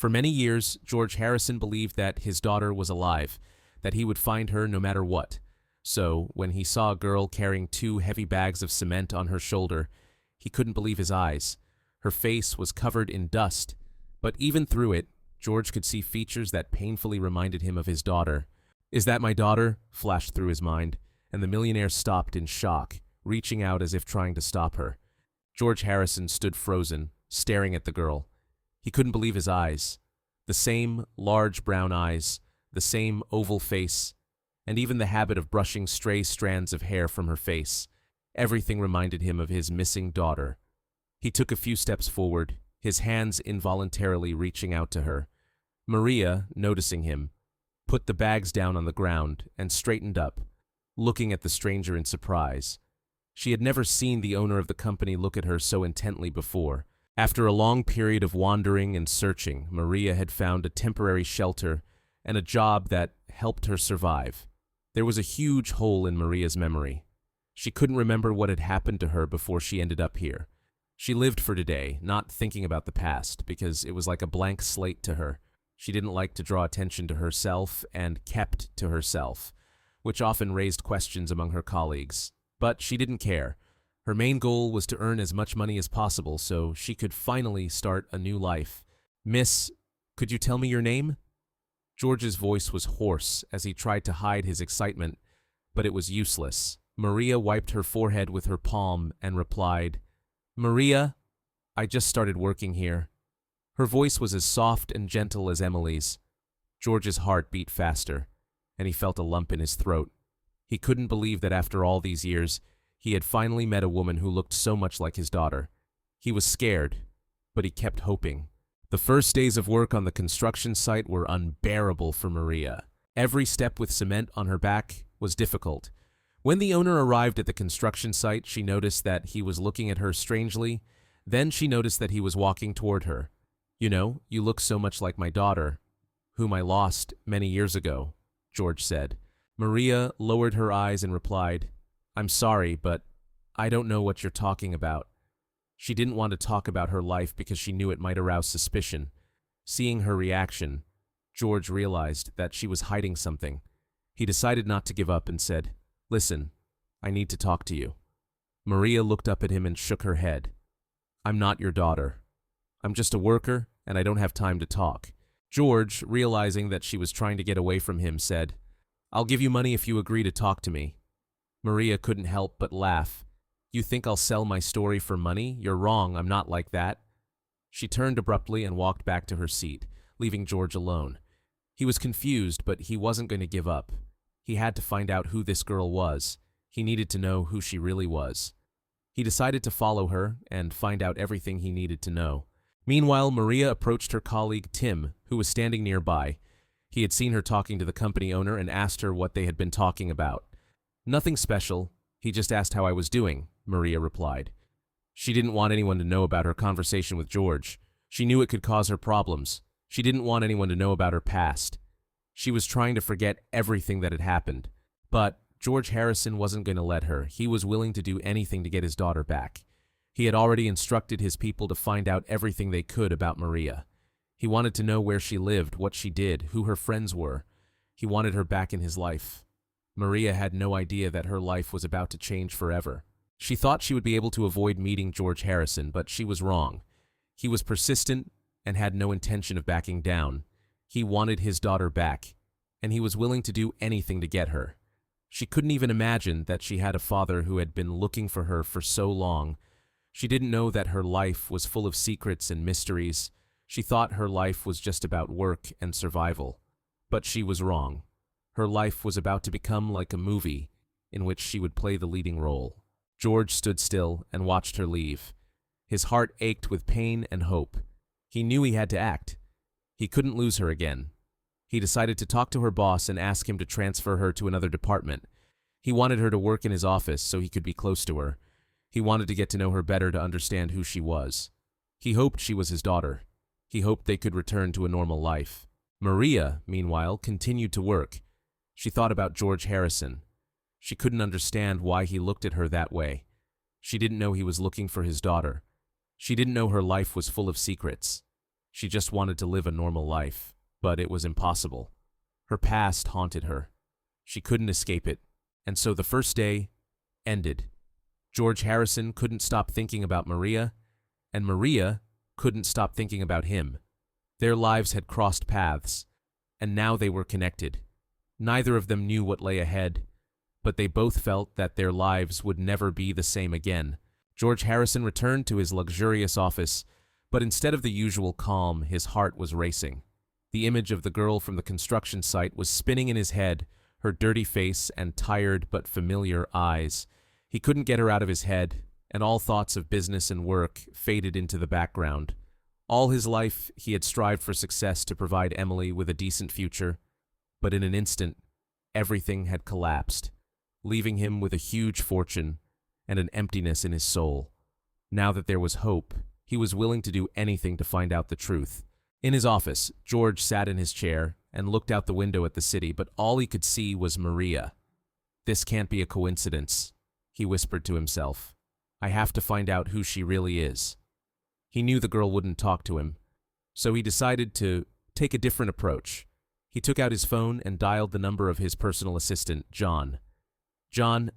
For many years, George Harrison believed that his daughter was alive, that he would find her no matter what. So, when he saw a girl carrying 2 heavy bags of cement on her shoulder, he couldn't believe his eyes. Her face was covered in dust, but even through it, George could see features that painfully reminded him of his daughter. "Is that my daughter?" flashed through his mind, and the millionaire stopped in shock, reaching out as if trying to stop her. George Harrison stood frozen, staring at the girl. He couldn't believe his eyes. The same large brown eyes, the same oval face, and even the habit of brushing stray strands of hair from her face. Everything reminded him of his missing daughter. He took a few steps forward, his hands involuntarily reaching out to her. Maria, noticing him, put the bags down on the ground and straightened up, looking at the stranger in surprise. She had never seen the owner of the company look at her so intently before. After a long period of wandering and searching, Maria had found a temporary shelter and a job that helped her survive. There was a huge hole in Maria's memory. She couldn't remember what had happened to her before she ended up here. She lived for today, not thinking about the past, because it was like a blank slate to her. She didn't like to draw attention to herself and kept to herself, which often raised questions among her colleagues. But she didn't care. Her main goal was to earn as much money as possible so she could finally start a new life. "Miss, could you tell me your name?" George's voice was hoarse as he tried to hide his excitement, but it was useless. Maria wiped her forehead with her palm and replied, "Maria, I just started working here." Her voice was as soft and gentle as Emily's. George's heart beat faster, and he felt a lump in his throat. He couldn't believe that after all these years, he had finally met a woman who looked so much like his daughter. He was scared, but he kept hoping. The first days of work on the construction site were unbearable for Maria. Every step with cement on her back was difficult. When the owner arrived at the construction site, she noticed that he was looking at her strangely. Then she noticed that he was walking toward her. "You know, you look so much like my daughter, whom I lost many years ago," George said. Maria lowered her eyes and replied, "I'm sorry, but I don't know what you're talking about." She didn't want to talk about her life because she knew it might arouse suspicion. Seeing her reaction, George realized that she was hiding something. He decided not to give up and said, "Listen, I need to talk to you." Maria looked up at him and shook her head. "I'm not your daughter. I'm just a worker, and I don't have time to talk." George, realizing that she was trying to get away from him, said, "I'll give you money if you agree to talk to me." Maria couldn't help but laugh. "You think I'll sell my story for money? You're wrong, I'm not like that." She turned abruptly and walked back to her seat, leaving George alone. He was confused, but he wasn't going to give up. He had to find out who this girl was. He needed to know who she really was. He decided to follow her and find out everything he needed to know. Meanwhile, Maria approached her colleague Tim, who was standing nearby. He had seen her talking to the company owner and asked her what they had been talking about. "Nothing special. He just asked how I was doing," Maria replied. She didn't want anyone to know about her conversation with George. She knew it could cause her problems. She didn't want anyone to know about her past. She was trying to forget everything that had happened. But George Harrison wasn't going to let her. He was willing to do anything to get his daughter back. He had already instructed his people to find out everything they could about Maria. He wanted to know where she lived, what she did, who her friends were. He wanted her back in his life. Maria had no idea that her life was about to change forever. She thought she would be able to avoid meeting George Harrison, but she was wrong. He was persistent and had no intention of backing down. He wanted his daughter back, and he was willing to do anything to get her. She couldn't even imagine that she had a father who had been looking for her for so long. She didn't know that her life was full of secrets and mysteries. She thought her life was just about work and survival. But she was wrong. Her life was about to become like a movie in which she would play the leading role. George stood still and watched her leave. His heart ached with pain and hope. He knew he had to act. He couldn't lose her again. He decided to talk to her boss and ask him to transfer her to another department. He wanted her to work in his office so he could be close to her. He wanted to get to know her better to understand who she was. He hoped she was his daughter. He hoped they could return to a normal life. Maria, meanwhile, continued to work. She thought about George Harrison. She couldn't understand why he looked at her that way. She didn't know he was looking for his daughter. She didn't know her life was full of secrets. She just wanted to live a normal life, but it was impossible. Her past haunted her. She couldn't escape it, and so the first day ended. George Harrison couldn't stop thinking about Maria, and Maria couldn't stop thinking about him. Their lives had crossed paths, and now they were connected. Neither of them knew what lay ahead, but they both felt that their lives would never be the same again. George Harrison returned to his luxurious office, but instead of the usual calm, his heart was racing. The image of the girl from the construction site was spinning in his head, her dirty face and tired but familiar eyes. He couldn't get her out of his head, and all thoughts of business and work faded into the background. All his life, he had strived for success to provide Emily with a decent future, but in an instant, everything had collapsed, leaving him with a huge fortune and an emptiness in his soul. Now that there was hope, he was willing to do anything to find out the truth. In his office, George sat in his chair and looked out the window at the city, but all he could see was Maria. "This can't be a coincidence," he whispered to himself. "I have to find out who she really is." He knew the girl wouldn't talk to him, so he decided to take a different approach. He took out his phone and dialed the number of his personal assistant, John. "John,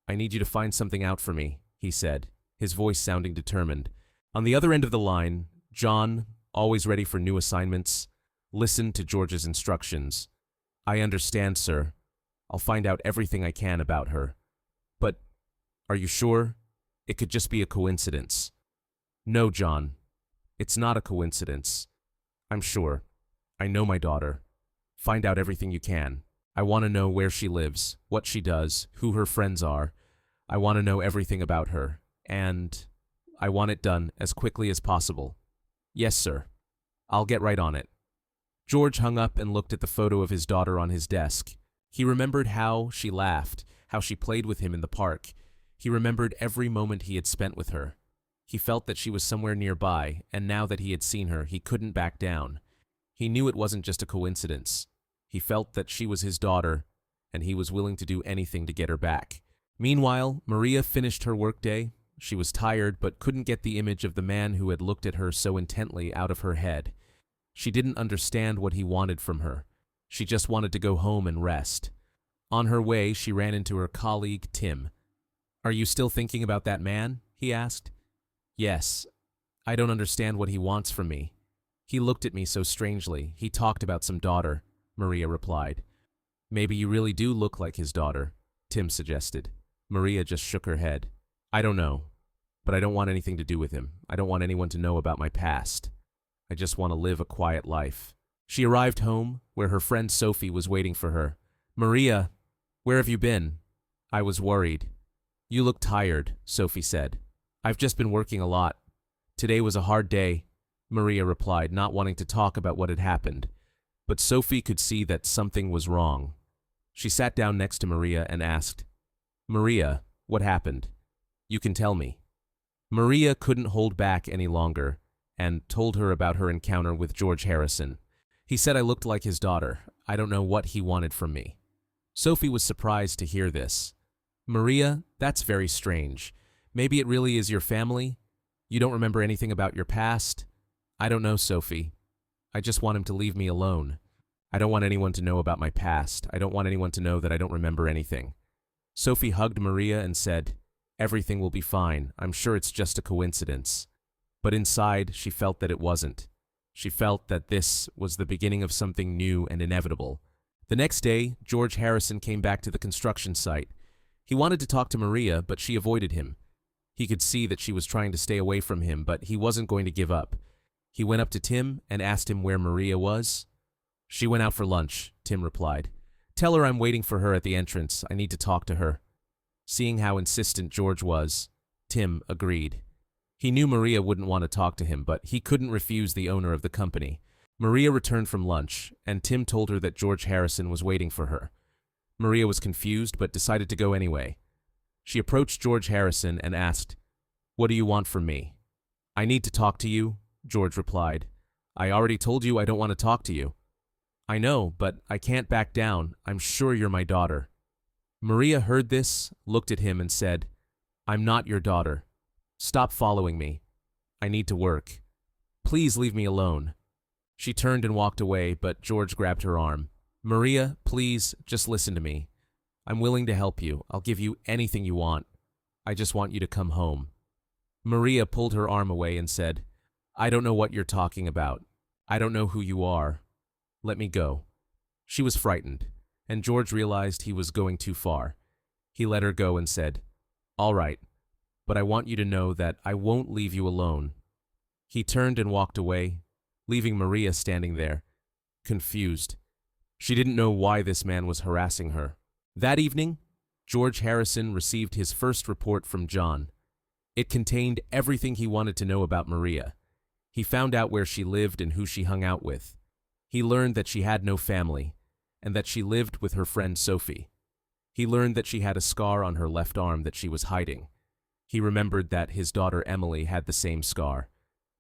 I need you to find something out for me," he said, his voice sounding determined. On the other end of the line, John, always ready for new assignments, listened to George's instructions. "I understand, sir. I'll find out everything I can about her. But are you sure? It could just be a coincidence." "No, John. It's not a coincidence. I'm sure. I know my daughter. Find out everything you can. I want to know where she lives, what she does, who her friends are. I want to know everything about her, and I want it done as quickly as possible." "Yes, sir. I'll get right on it." George hung up and looked at the photo of his daughter on his desk. He remembered how she laughed, how she played with him in the park. He remembered every moment he had spent with her. He felt that she was somewhere nearby, and now that he had seen her, he couldn't back down. He knew it wasn't just a coincidence. He felt that she was his daughter, and he was willing to do anything to get her back. Meanwhile, Maria finished her workday. She was tired, but couldn't get the image of the man who had looked at her so intently out of her head. She didn't understand what he wanted from her. She just wanted to go home and rest. On her way, she ran into her colleague, Tim. "Are you still thinking about that man?" he asked. "Yes. I don't understand what he wants from me. He looked at me so strangely. He talked about some daughter," Maria replied. "Maybe you really do look like his daughter," Tim suggested. Maria just shook her head. "I don't know, but I don't want anything to do with him. I don't want anyone to know about my past. I just want to live a quiet life." She arrived home, where her friend Sophie was waiting for her. "Maria, where have you been?" "I was worried." "You look tired," Sophie said. "I've just been working a lot. Today was a hard day," Maria replied, not wanting to talk about what had happened. But Sophie could see that something was wrong. She sat down next to Maria and asked, "Maria, what happened? You can tell me." Maria couldn't hold back any longer and told her about her encounter with George Harrison. "He said I looked like his daughter. I don't know what he wanted from me." Sophie was surprised to hear this. "Maria, that's very strange. Maybe it really is your family? You don't remember anything about your past?" "I don't know, Sophie. I just want him to leave me alone. I don't want anyone to know about my past. I don't want anyone to know that I don't remember anything." Sophie hugged Maria and said, "Everything will be fine. I'm sure it's just a coincidence." But inside, she felt that it wasn't. She felt that this was the beginning of something new and inevitable. The next day, George Harrison came back to the construction site. He wanted to talk to Maria, but she avoided him. He could see that she was trying to stay away from him, but he wasn't going to give up. He went up to Tim and asked him where Maria was. "She went out for lunch," Tim replied. "Tell her I'm waiting for her at the entrance. I need to talk to her." Seeing how insistent George was, Tim agreed. He knew Maria wouldn't want to talk to him, but he couldn't refuse the owner of the company. Maria returned from lunch, and Tim told her that George Harrison was waiting for her. Maria was confused, but decided to go anyway. She approached George Harrison and asked, "What do you want from me?" "I need to talk to you," George replied. "I already told you I don't want to talk to you." "I know, but I can't back down. I'm sure you're my daughter." Maria heard this, looked at him and said, "I'm not your daughter. Stop following me. I need to work. Please leave me alone." She turned and walked away, but George grabbed her arm. "Maria, please, just listen to me. I'm willing to help you. I'll give you anything you want. I just want you to come home." Maria pulled her arm away and said, "I don't know what you're talking about. I don't know who you are. Let me go." She was frightened, and George realized he was going too far. He let her go and said, "All right, but I want you to know that I won't leave you alone." He turned and walked away, leaving Maria standing there, confused. She didn't know why this man was harassing her. That evening, George Harrison received his first report from John. It contained everything he wanted to know about Maria. He found out where she lived and who she hung out with. He learned that she had no family, and that she lived with her friend Sophie. He learned that she had a scar on her left arm that she was hiding. He remembered that his daughter Emily had the same scar.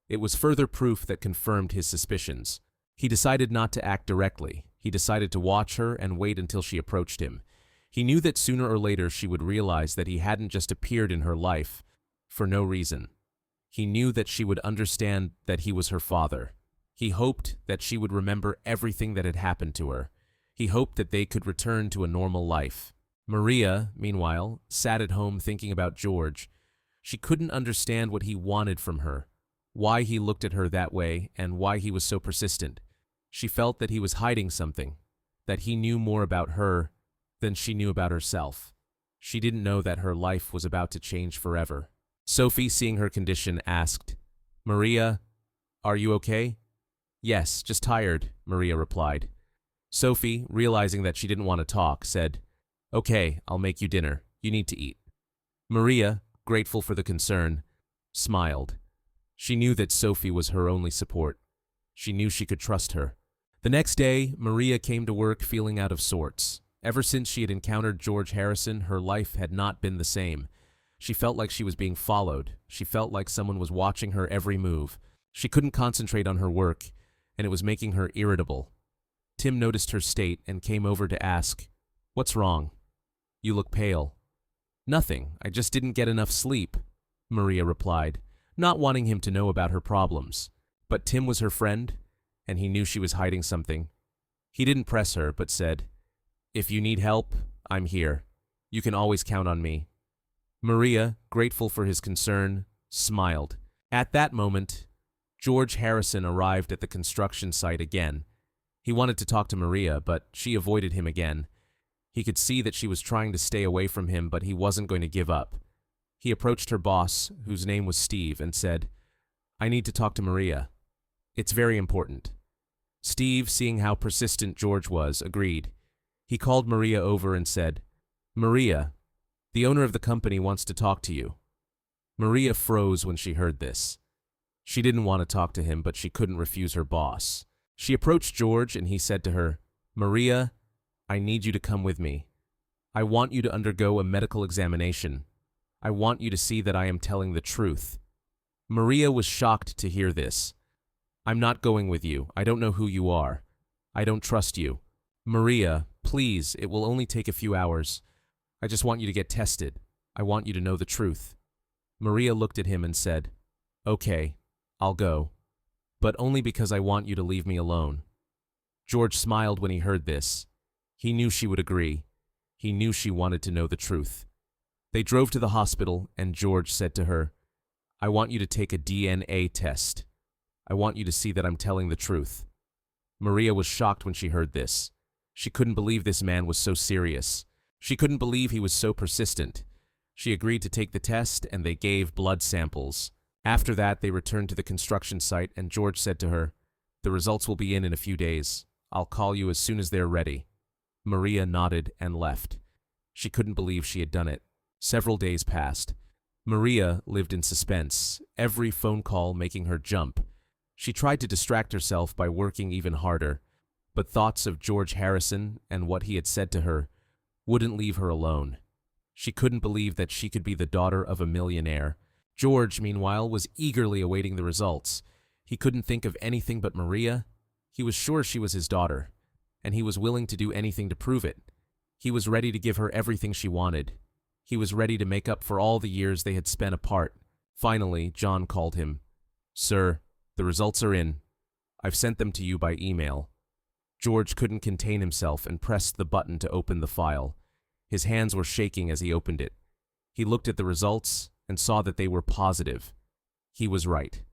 It was further proof that confirmed his suspicions. He decided not to act directly. He decided to watch her and wait until she approached him. He knew that sooner or later she would realize that he hadn't just appeared in her life for no reason. He knew that she would understand that he was her father. He hoped that she would remember everything that had happened to her. He hoped that they could return to a normal life. Maria, meanwhile, sat at home thinking about George. She couldn't understand what he wanted from her, why he looked at her that way, and why he was so persistent. She felt that he was hiding something, that he knew more about her than she knew about herself. She didn't know that her life was about to change forever. Sophie, seeing her condition, asked, "Maria, are you okay?" "Yes, just tired," Maria replied. Sophie, realizing that she didn't want to talk, said, "Okay, I'll make you dinner. You need to eat." Maria, grateful for the concern, smiled. She knew that Sophie was her only support. She knew she could trust her. The next day, Maria came to work feeling out of sorts. Ever since she had encountered George Harrison, her life had not been the same. She felt like she was being followed. She felt like someone was watching her every move. She couldn't concentrate on her work, and it was making her irritable. Tim noticed her state and came over to ask, "What's wrong? You look pale." "Nothing, I just didn't get enough sleep," Maria replied, not wanting him to know about her problems. But Tim was her friend, and he knew she was hiding something. He didn't press her, but said, "If you need help, I'm here. You can always count on me." Maria, grateful for his concern, smiled. At that moment, George Harrison arrived at the construction site again. He wanted to talk to Maria, but she avoided him again. He could see that she was trying to stay away from him, but he wasn't going to give up. He approached her boss, whose name was Steve, and said, "I need to talk to Maria. It's very important." Steve, seeing how persistent George was, agreed. He called Maria over and said, "Maria, the owner of the company wants to talk to you." Maria froze when she heard this. She didn't want to talk to him, but she couldn't refuse her boss. She approached George and he said to her, "Maria, I need you to come with me. I want you to undergo a medical examination. I want you to see that I am telling the truth." Maria was shocked to hear this. "I'm not going with you. I don't know who you are. I don't trust you." "Maria, please, it will only take a few hours. I just want you to get tested. I want you to know the truth." Maria looked at him and said, "Okay, I'll go, but only because I want you to leave me alone." George smiled when he heard this. He knew she would agree. He knew she wanted to know the truth. They drove to the hospital, and George said to her, "I want you to take a DNA test. I want you to see that I'm telling the truth." Maria was shocked when she heard this. She couldn't believe this man was so serious. She couldn't believe he was so persistent. She agreed to take the test, and they gave blood samples. After that, they returned to the construction site, and George said to her, "The results will be in a few days. I'll call you as soon as they're ready." Maria nodded and left. She couldn't believe she had done it. Several days passed. Maria lived in suspense, every phone call making her jump. She tried to distract herself by working even harder, but thoughts of George Harrison and what he had said to her wouldn't leave her alone. She couldn't believe that she could be the daughter of a millionaire. George, meanwhile, was eagerly awaiting the results. He couldn't think of anything but Maria. He was sure she was his daughter, and he was willing to do anything to prove it. He was ready to give her everything she wanted. He was ready to make up for all the years they had spent apart. Finally, John called him. "Sir, the results are in. I've sent them to you by email." George couldn't contain himself and pressed the button to open the file. His hands were shaking as he opened it. He looked at the results and saw that they were positive. He was right.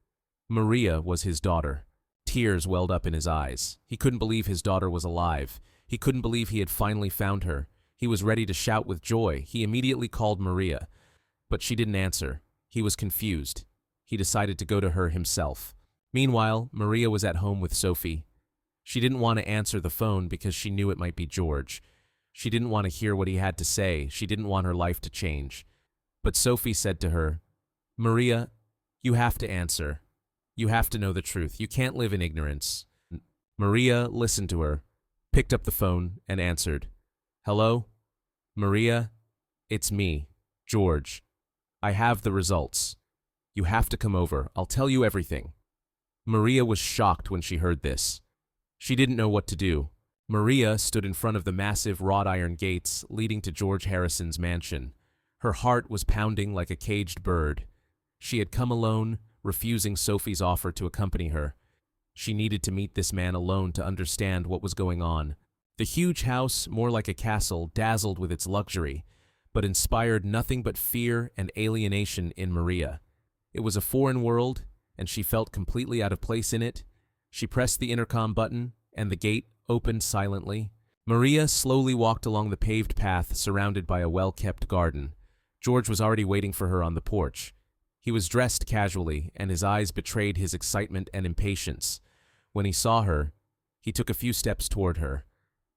Maria was his daughter. Tears welled up in his eyes. He couldn't believe his daughter was alive. He couldn't believe he had finally found her. He was ready to shout with joy. He immediately called Maria, but she didn't answer. He was confused. He decided to go to her himself. Meanwhile, Maria was at home with Sophie. She didn't want to answer the phone because she knew it might be George. She didn't want to hear what he had to say. She didn't want her life to change. But Sophie said to her, "Maria, you have to answer. You have to know the truth. You can't live in ignorance." Maria listened to her, picked up the phone, and answered. "Hello? Maria? It's me, George. I have the results. You have to come over. I'll tell you everything." Maria was shocked when she heard this. She didn't know what to do. Maria stood in front of the massive wrought iron gates leading to George Harrison's mansion. Her heart was pounding like a caged bird. She had come alone, refusing Sophie's offer to accompany her. She needed to meet this man alone to understand what was going on. The huge house, more like a castle, dazzled with its luxury, but inspired nothing but fear and alienation in Maria. It was a foreign world, and she felt completely out of place in it. She pressed the intercom button, and the gate opened silently. Maria slowly walked along the paved path surrounded by a well-kept garden. George was already waiting for her on the porch. He was dressed casually, and his eyes betrayed his excitement and impatience. When he saw her, he took a few steps toward her.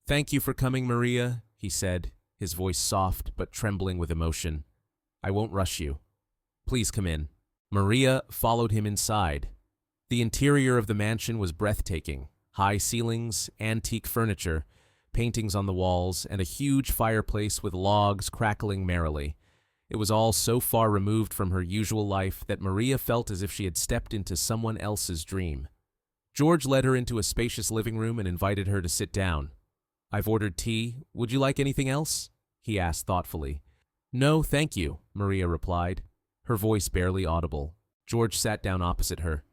"Thank you for coming, Maria," he said, his voice soft but trembling with emotion. "I won't rush you. Please come in." Maria followed him inside. The interior of the mansion was breathtaking. High ceilings, antique furniture, paintings on the walls, and a huge fireplace with logs crackling merrily. It was all so far removed from her usual life that Maria felt as if she had stepped into someone else's dream. George led her into a spacious living room and invited her to sit down. "I've ordered tea. Would you like anything else?" he asked thoughtfully. "No, thank you," Maria replied, her voice barely audible. George sat down opposite her,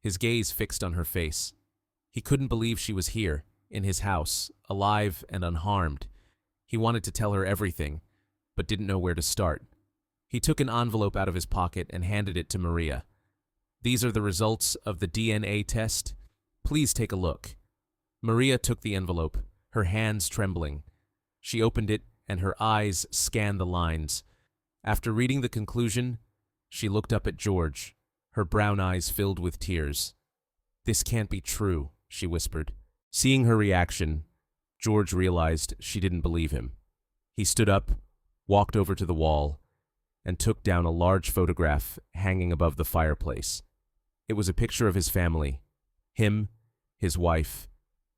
his gaze fixed on her face. He couldn't believe she was here, in his house, alive and unharmed. He wanted to tell her everything, but didn't know where to start. He took an envelope out of his pocket and handed it to Maria. "These are the results of the DNA test. Please take a look." Maria took the envelope, her hands trembling. She opened it, and her eyes scanned the lines. After reading the conclusion, she looked up at George, her brown eyes filled with tears. "This can't be true," she whispered. Seeing her reaction, George realized she didn't believe him. He stood up, walked over to the wall, and took down a large photograph hanging above the fireplace. It was a picture of his family, him, his wife,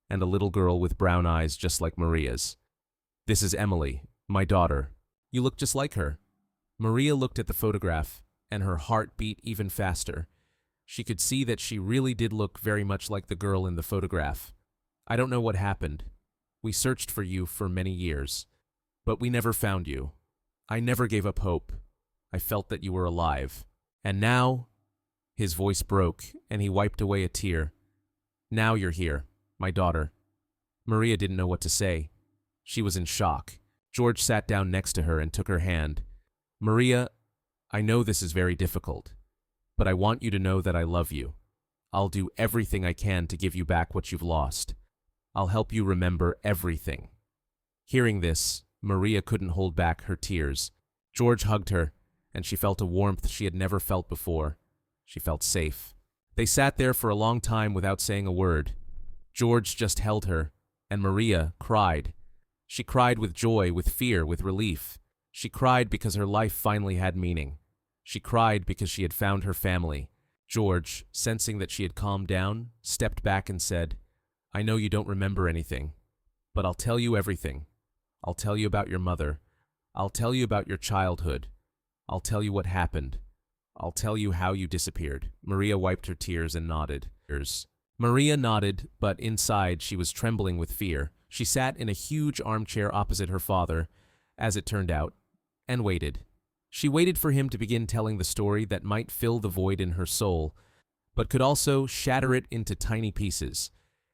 and a little girl with brown eyes just like Maria's. "This is Emily, my daughter. You look just like her." Maria looked at the photograph, and her heart beat even faster. She could see that she really did look very much like the girl in the photograph. "I don't know what happened. We searched for you for many years, but we never found you. I never gave up hope. I felt that you were alive. And now," his voice broke, and he wiped away a tear. "Now you're here, my daughter." Maria didn't know what to say. She was in shock. George sat down next to her and took her hand. "Maria, I know this is very difficult, but I want you to know that I love you. I'll do everything I can to give you back what you've lost. I'll help you remember everything." Hearing this, Maria couldn't hold back her tears. George hugged her, and she felt a warmth she had never felt before. She felt safe. They sat there for a long time without saying a word. George just held her, and Maria cried. She cried with joy, with fear, with relief. She cried because her life finally had meaning. She cried because she had found her family. George, sensing that she had calmed down, stepped back and said, "I know you don't remember anything, but I'll tell you everything. I'll tell you about your mother. I'll tell you about your childhood. I'll tell you what happened. I'll tell you how you disappeared." Maria wiped her tears and nodded. Maria nodded, but inside she was trembling with fear. She sat in a huge armchair opposite her father, as it turned out, and waited. She waited for him to begin telling the story that might fill the void in her soul, but could also shatter it into tiny pieces.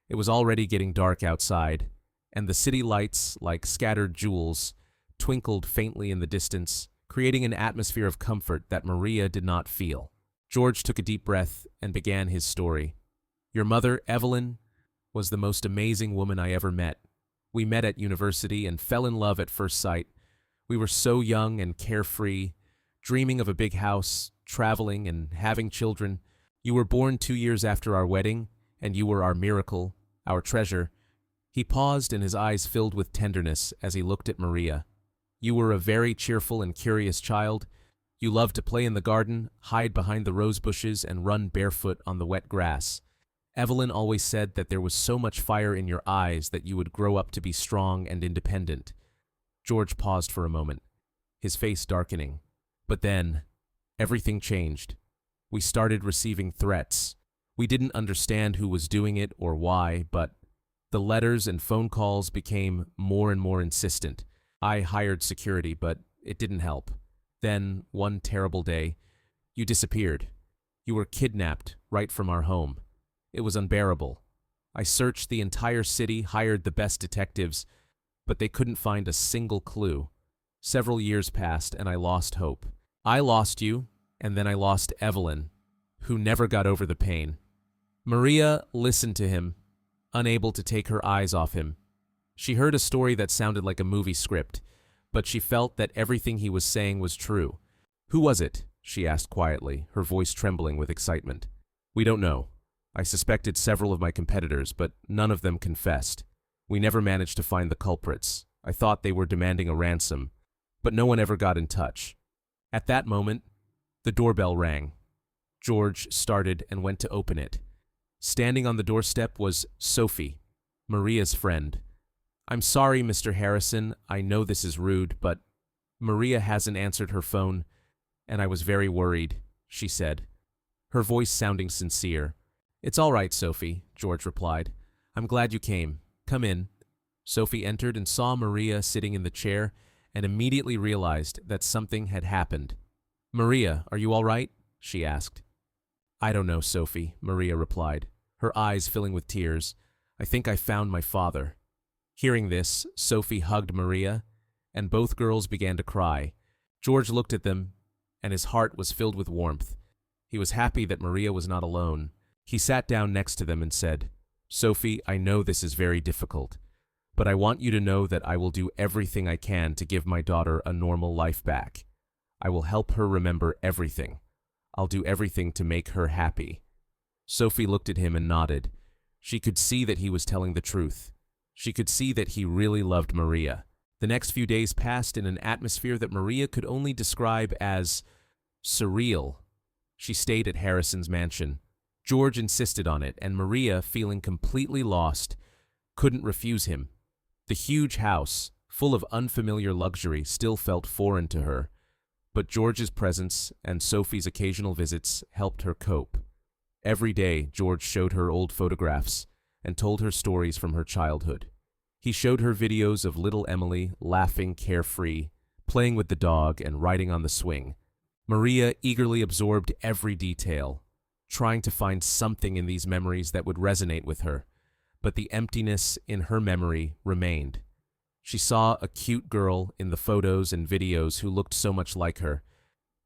It was already getting dark outside, and the city lights, like scattered jewels, twinkled faintly in the distance, creating an atmosphere of comfort that Maria did not feel. George took a deep breath and began his story. Your mother, Evelyn, was the most amazing woman I ever met. We met at university and fell in love at first sight. We were so young and carefree, dreaming of a big house, traveling, and having children. You were born 2 years after our wedding, and you were our miracle, our treasure. He paused and his eyes filled with tenderness as he looked at Maria. You were a very cheerful and curious child. You loved to play in the garden, hide behind the rose bushes, and run barefoot on the wet grass. Evelyn always said that there was so much fire in your eyes that you would grow up to be strong and independent. George paused for a moment, his face darkening. But then, everything changed. We started receiving threats. We didn't understand who was doing it or why, but the letters and phone calls became more and more insistent. I hired security, but it didn't help. Then, one terrible day, you disappeared. You were kidnapped right from our home. It was unbearable. I searched the entire city, hired the best detectives, but they couldn't find a single clue. Several years passed, and I lost hope. I lost you, and then I lost Evelyn, who never got over the pain. Maria listened to him, unable to take her eyes off him. She heard a story that sounded like a movie script, but she felt that everything he was saying was true. Who was it? She asked quietly, her voice trembling with excitement. We don't know. I suspected several of my competitors, but none of them confessed. We never managed to find the culprits. I thought they were demanding a ransom, but no one ever got in touch. At that moment, the doorbell rang. George started and went to open it. Standing on the doorstep was Sophie, Maria's friend. I'm sorry, Mr. Harrison, I know this is rude, but Maria hasn't answered her phone, and I was very worried, she said, her voice sounding sincere. It's all right, Sophie, George replied. I'm glad you came. Come in. Sophie entered and saw Maria sitting in the chair and immediately realized that something had happened. Maria, are you all right? She asked. I don't know, Sophie, Maria replied, her eyes filling with tears. I think I found my father. Hearing this, Sophie hugged Maria, and both girls began to cry. George looked at them, and his heart was filled with warmth. He was happy that Maria was not alone. He sat down next to them and said, Sophie, I know this is very difficult, but I want you to know that I will do everything I can to give my daughter a normal life back. I will help her remember everything. I'll do everything to make her happy. Sophie looked at him and nodded. She could see that he was telling the truth. She could see that he really loved Maria. The next few days passed in an atmosphere that Maria could only describe as surreal. She stayed at Harrison's mansion. George insisted on it, and Maria, feeling completely lost, couldn't refuse him. The huge house, full of unfamiliar luxury, still felt foreign to her, but George's presence and Sophie's occasional visits helped her cope. Every day, George showed her old photographs and told her stories from her childhood. He showed her videos of little Emily laughing carefree, playing with the dog, and riding on the swing. Maria eagerly absorbed every detail, trying to find something in these memories that would resonate with her, but the emptiness in her memory remained. She saw a cute girl in the photos and videos who looked so much like her,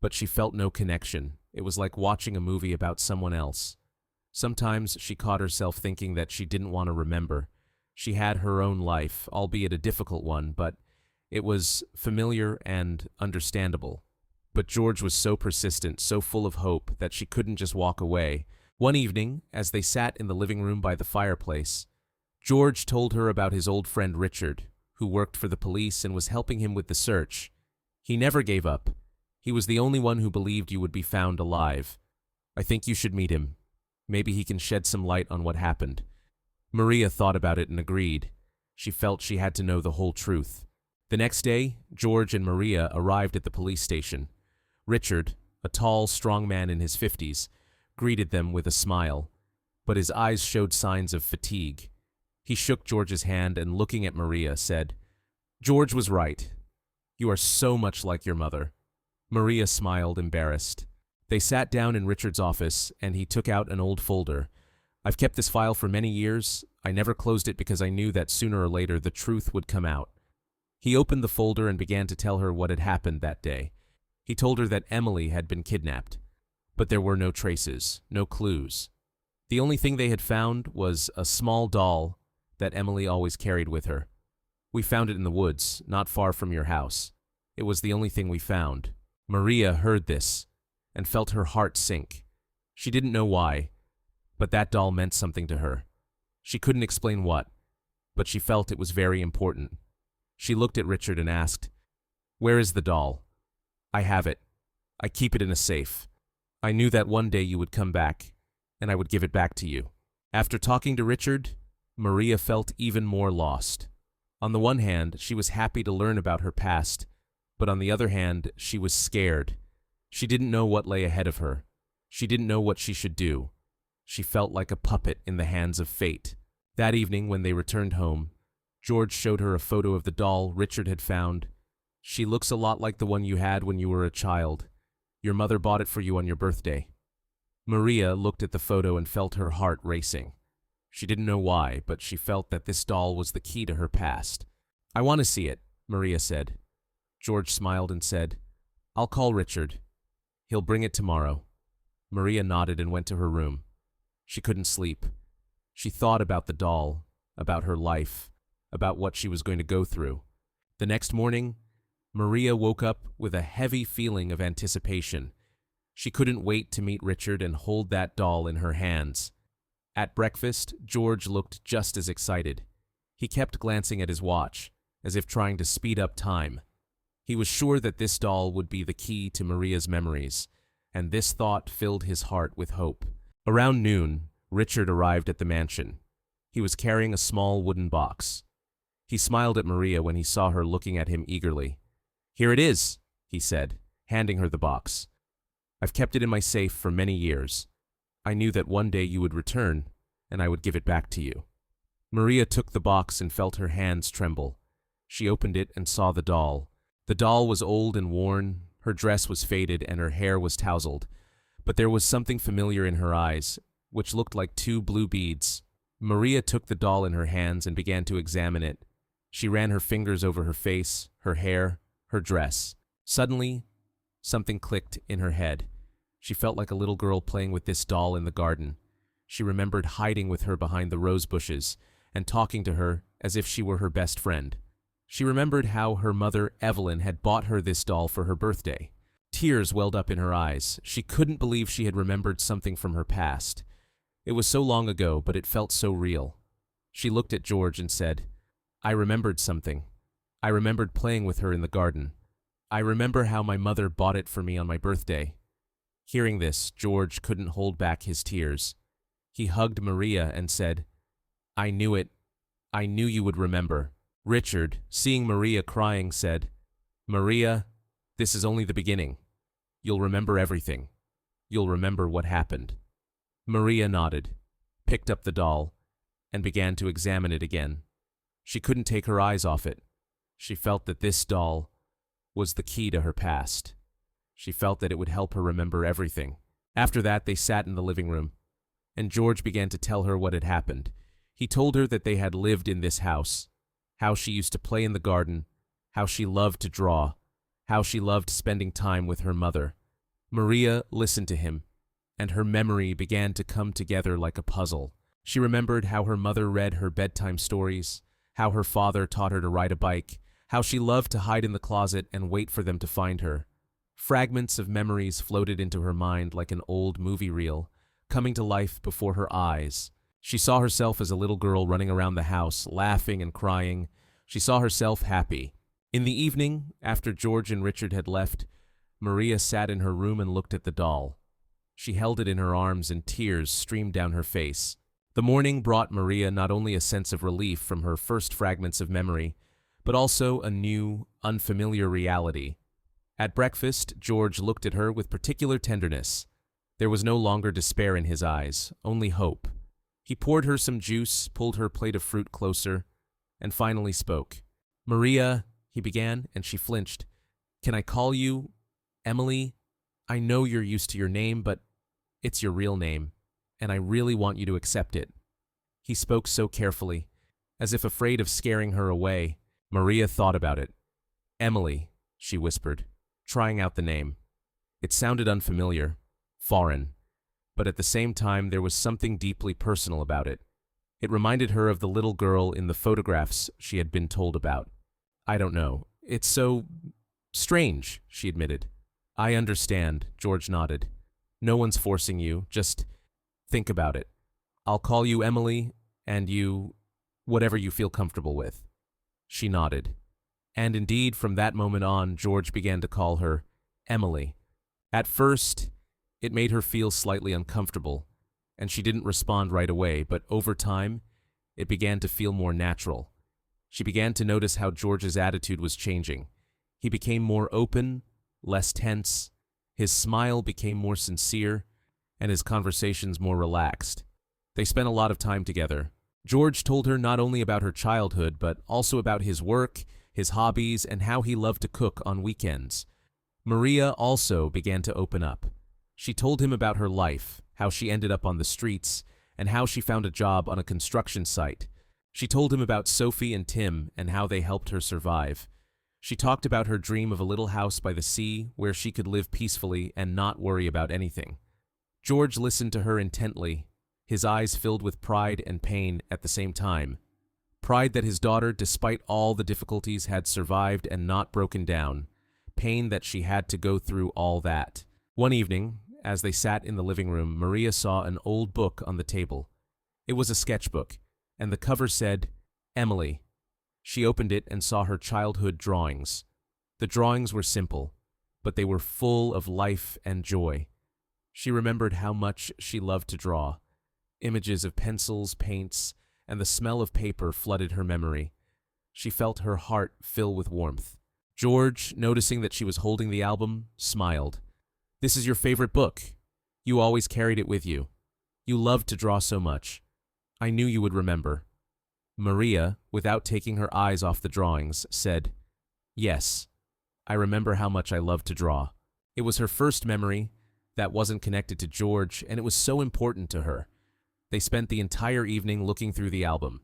but she felt no connection. It was like watching a movie about someone else. Sometimes she caught herself thinking that she didn't want to remember. She had her own life, albeit a difficult one, but it was familiar and understandable. But George was so persistent, so full of hope, that she couldn't just walk away. One evening, as they sat in the living room by the fireplace, George told her about his old friend Richard, who worked for the police and was helping him with the search. He never gave up. He was the only one who believed you would be found alive. I think you should meet him. Maybe he can shed some light on what happened. Maria thought about it and agreed. She felt she had to know the whole truth. The next day, George and Maria arrived at the police station. Richard, a tall, strong man in his 50s, greeted them with a smile, but his eyes showed signs of fatigue. He shook George's hand and, looking at Maria, said, George was right. You are so much like your mother. Maria smiled, embarrassed. They sat down in Richard's office, and he took out an old folder. I've kept this file for many years. I never closed it because I knew that sooner or later the truth would come out. He opened the folder and began to tell her what had happened that day. He told her that Emily had been kidnapped, but there were no traces, no clues. The only thing they had found was a small doll that Emily always carried with her. We found it in the woods, not far from your house. It was the only thing we found. Maria heard this and felt her heart sink. She didn't know why, but that doll meant something to her. She couldn't explain what, but she felt it was very important. She looked at Richard and asked, "Where is the doll?" "I have it. I keep it in a safe. I knew that one day you would come back, and I would give it back to you." After talking to Richard, Maria felt even more lost. On the one hand, she was happy to learn about her past, but on the other hand, she was scared. She didn't know what lay ahead of her. She didn't know what she should do. She felt like a puppet in the hands of fate. That evening, when they returned home, George showed her a photo of the doll Richard had found. "She looks a lot like the one you had when you were a child. Your mother bought it for you on your birthday." Maria looked at the photo and felt her heart racing. She didn't know why, but she felt that this doll was the key to her past. "I want to see it," Maria said. George smiled and said, "I'll call Richard. He'll bring it tomorrow." Maria nodded and went to her room. She couldn't sleep. She thought about the doll, about her life, about what she was going to go through. The next morning, Maria woke up with a heavy feeling of anticipation. She couldn't wait to meet Richard and hold that doll in her hands. At breakfast, George looked just as excited. He kept glancing at his watch, as if trying to speed up time. He was sure that this doll would be the key to Maria's memories, and this thought filled his heart with hope. Around noon, Richard arrived at the mansion. He was carrying a small wooden box. He smiled at Maria when he saw her looking at him eagerly. "Here it is," he said, handing her the box. "I've kept it in my safe for many years. I knew that one day you would return, and I would give it back to you." Maria took the box and felt her hands tremble. She opened it and saw the doll. The doll was old and worn, her dress was faded, and her hair was tousled. But there was something familiar in her eyes, which looked like two blue beads. Maria took the doll in her hands and began to examine it. She ran her fingers over her face, her hair, her dress. Suddenly, something clicked in her head. She felt like a little girl playing with this doll in the garden. She remembered hiding with her behind the rose bushes and talking to her as if she were her best friend. She remembered how her mother, Evelyn, had bought her this doll for her birthday. Tears welled up in her eyes. She couldn't believe she had remembered something from her past. It was so long ago, but it felt so real. She looked at George and said, "I remembered something. I remembered playing with her in the garden. I remember how my mother bought it for me on my birthday." Hearing this, George couldn't hold back his tears. He hugged Maria and said, "I knew it. I knew you would remember." Richard, seeing Maria crying, said, "Maria, this is only the beginning. You'll remember everything. You'll remember what happened." Maria nodded, picked up the doll, and began to examine it again. She couldn't take her eyes off it. She felt that this doll was the key to her past. She felt that it would help her remember everything. After that, they sat in the living room, and George began to tell her what had happened. He told her that they had lived in this house, how she used to play in the garden, how she loved to draw, how she loved spending time with her mother. Maria listened to him, and her memory began to come together like a puzzle. She remembered how her mother read her bedtime stories, how her father taught her to ride a bike, how she loved to hide in the closet and wait for them to find her. Fragments of memories floated into her mind like an old movie reel, coming to life before her eyes. She saw herself as a little girl running around the house, laughing and crying. She saw herself happy. In the evening, after George and Richard had left, Maria sat in her room and looked at the doll. She held it in her arms and tears streamed down her face. The morning brought Maria not only a sense of relief from her first fragments of memory, but also a new, unfamiliar reality. At breakfast, George looked at her with particular tenderness. There was no longer despair in his eyes, only hope. He poured her some juice, pulled her plate of fruit closer, and finally spoke. "Maria," he began, and she flinched. "Can I call you Emily? I know you're used to your name, but it's your real name, and I really want you to accept it." He spoke so carefully, as if afraid of scaring her away. Maria thought about it. "Emily," she whispered, trying out the name. It sounded unfamiliar, foreign, but at the same time there was something deeply personal about it. It reminded her of the little girl in the photographs she had been told about. "I don't know. It's so strange," she admitted. "I understand," George nodded. "No one's forcing you. Just think about it. I'll call you Emily, and you, whatever you feel comfortable with." She nodded. And indeed, from that moment on, George began to call her Emily. At first, it made her feel slightly uncomfortable, and she didn't respond right away, but over time, it began to feel more natural. She began to notice how George's attitude was changing. He became more open, less tense, his smile became more sincere, and his conversations more relaxed. They spent a lot of time together. George told her not only about her childhood, but also about his work, his hobbies, and how he loved to cook on weekends. Maria also began to open up. She told him about her life, how she ended up on the streets, and how she found a job on a construction site. She told him about Sophie and Tim and how they helped her survive. She talked about her dream of a little house by the sea where she could live peacefully and not worry about anything. George listened to her intently, his eyes filled with pride and pain at the same time. Pride that his daughter, despite all the difficulties, had survived and not broken down. Pain that she had to go through all that. One evening, as they sat in the living room, Maria saw an old book on the table. It was a sketchbook, and the cover said, "Emily." She opened it and saw her childhood drawings. The drawings were simple, but they were full of life and joy. She remembered how much she loved to draw. Images of pencils, paints, and the smell of paper flooded her memory. She felt her heart fill with warmth. George, noticing that she was holding the album, smiled. "This is your favorite book. You always carried it with you. You loved to draw so much. I knew you would remember." Maria, without taking her eyes off the drawings, said, "Yes, I remember how much I loved to draw." It was her first memory that wasn't connected to George, and it was so important to her. They spent the entire evening looking through the album.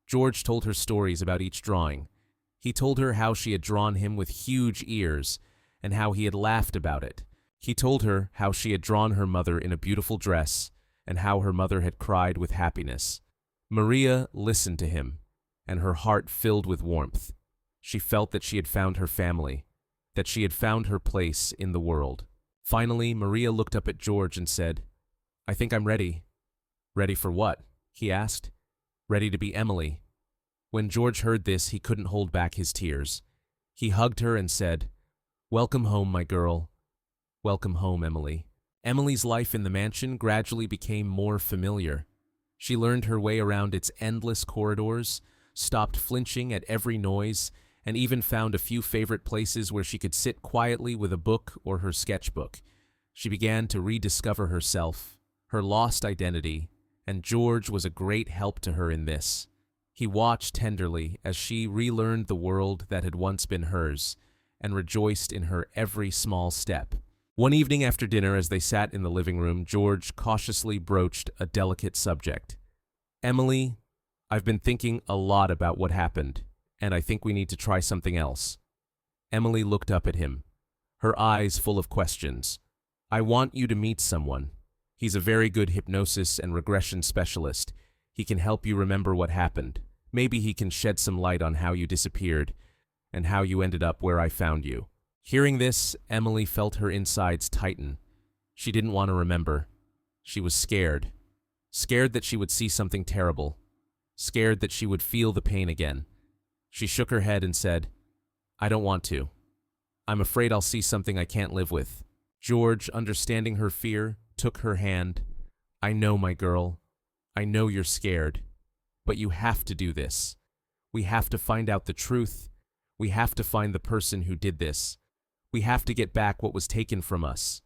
George told her stories about each drawing. He told her how she had drawn him with huge ears, and how he had laughed about it. He told her how she had drawn her mother in a beautiful dress, and how her mother had cried with happiness. Maria listened to him, and her heart filled with warmth. She felt that she had found her family, that she had found her place in the world. Finally, Maria looked up at George and said, "I think I'm ready." "Ready for what?" he asked. "Ready to be Emily." When George heard this, he couldn't hold back his tears. He hugged her and said, "Welcome home, my girl. Welcome home, Emily." Emily's life in the mansion gradually became more familiar. She learned her way around its endless corridors, stopped flinching at every noise, and even found a few favorite places where she could sit quietly with a book or her sketchbook. She began to rediscover herself, her lost identity, and George was a great help to her in this. He watched tenderly as she relearned the world that had once been hers, and rejoiced in her every small step. One evening after dinner, as they sat in the living room, George cautiously broached a delicate subject. "Emily, I've been thinking a lot about what happened, and I think we need to try something else." Emily looked up at him, her eyes full of questions. "I want you to meet someone. He's a very good hypnosis and regression specialist. He can help you remember what happened. Maybe he can shed some light on how you disappeared, and how you ended up where I found you." Hearing this, Emily felt her insides tighten. She didn't want to remember. She was scared. Scared that she would see something terrible. Scared that she would feel the pain again. She shook her head and said, "I don't want to. I'm afraid I'll see something I can't live with." George, understanding her fear, took her hand. "I know, my girl. I know you're scared. But you have to do this. We have to find out the truth. We have to find the person who did this. We have to get back what was taken from us."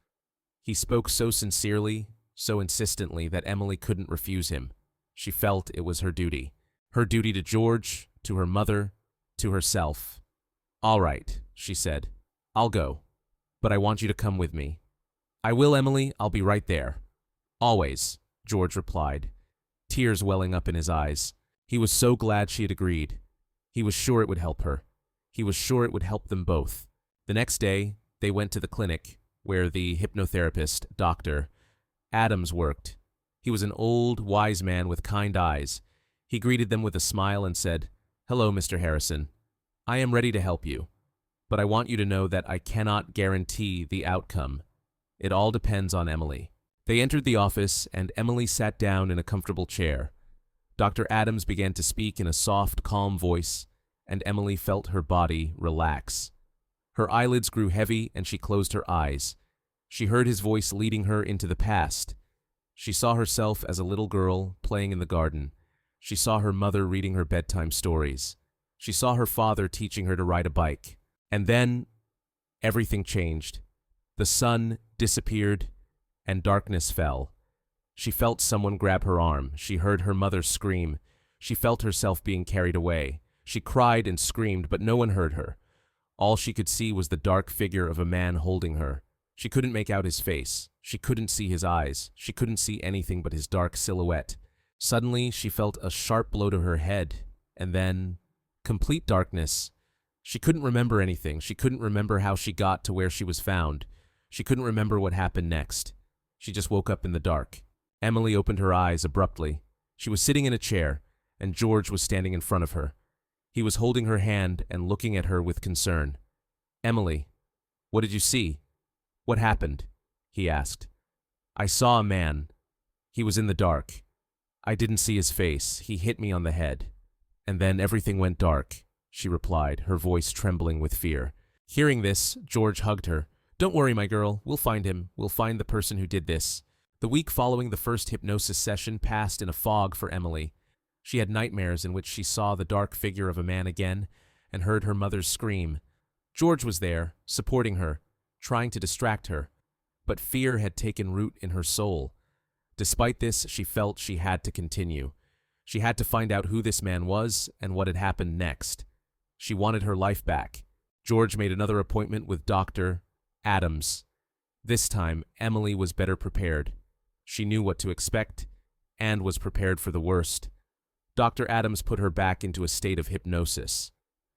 He spoke so sincerely, so insistently that Emily couldn't refuse him. She felt it was her duty. Her duty to George, to her mother, to herself. "All right," she said. "I'll go. But I want you to come with me. "I will, Emily. I'll be right there." "Always," George replied, tears welling up in his eyes. He was so glad she had agreed. He was sure it would help her. He was sure it would help them both. The next day, they went to the clinic, where the hypnotherapist, Dr. Adams, worked. He was an old, wise man with kind eyes. He greeted them with a smile and said, "Hello, Mr. Harrison. I am ready to help you, but I want you to know that I cannot guarantee the outcome. It all depends on Emily." They entered the office, and Emily sat down in a comfortable chair. Dr. Adams began to speak in a soft, calm voice, and Emily felt her body relax. Her eyelids grew heavy, and she closed her eyes. She heard his voice leading her into the past. She saw herself as a little girl playing in the garden. She saw her mother reading her bedtime stories. She saw her father teaching her to ride a bike. And then, everything changed. The sun disappeared, and darkness fell. She felt someone grab her arm. She heard her mother scream. She felt herself being carried away. She cried and screamed, but no one heard her. All she could see was the dark figure of a man holding her. She couldn't make out his face. She couldn't see his eyes. She couldn't see anything but his dark silhouette. Suddenly, she felt a sharp blow to her head, and then complete darkness. She couldn't remember anything. She couldn't remember how she got to where she was found. She couldn't remember what happened next. She just woke up in the dark. Emily opened her eyes abruptly. She was sitting in a chair, and George was standing in front of her. He was holding her hand and looking at her with concern. "Emily, what did you see? What happened?" he asked. "I saw a man. He was in the dark. I didn't see his face. He hit me on the head. And then everything went dark," she replied, her voice trembling with fear. Hearing this, George hugged her. "Don't worry, my girl. We'll find him. We'll find the person who did this." The week following the first hypnosis session passed in a fog for Emily. She had nightmares in which she saw the dark figure of a man again and heard her mother's scream. George was there, supporting her, trying to distract her, but fear had taken root in her soul. Despite this, she felt she had to continue. She had to find out who this man was and what had happened next. She wanted her life back. George made another appointment with Dr. Adams. This time, Emily was better prepared. She knew what to expect and was prepared for the worst. Dr. Adams put her back into a state of hypnosis.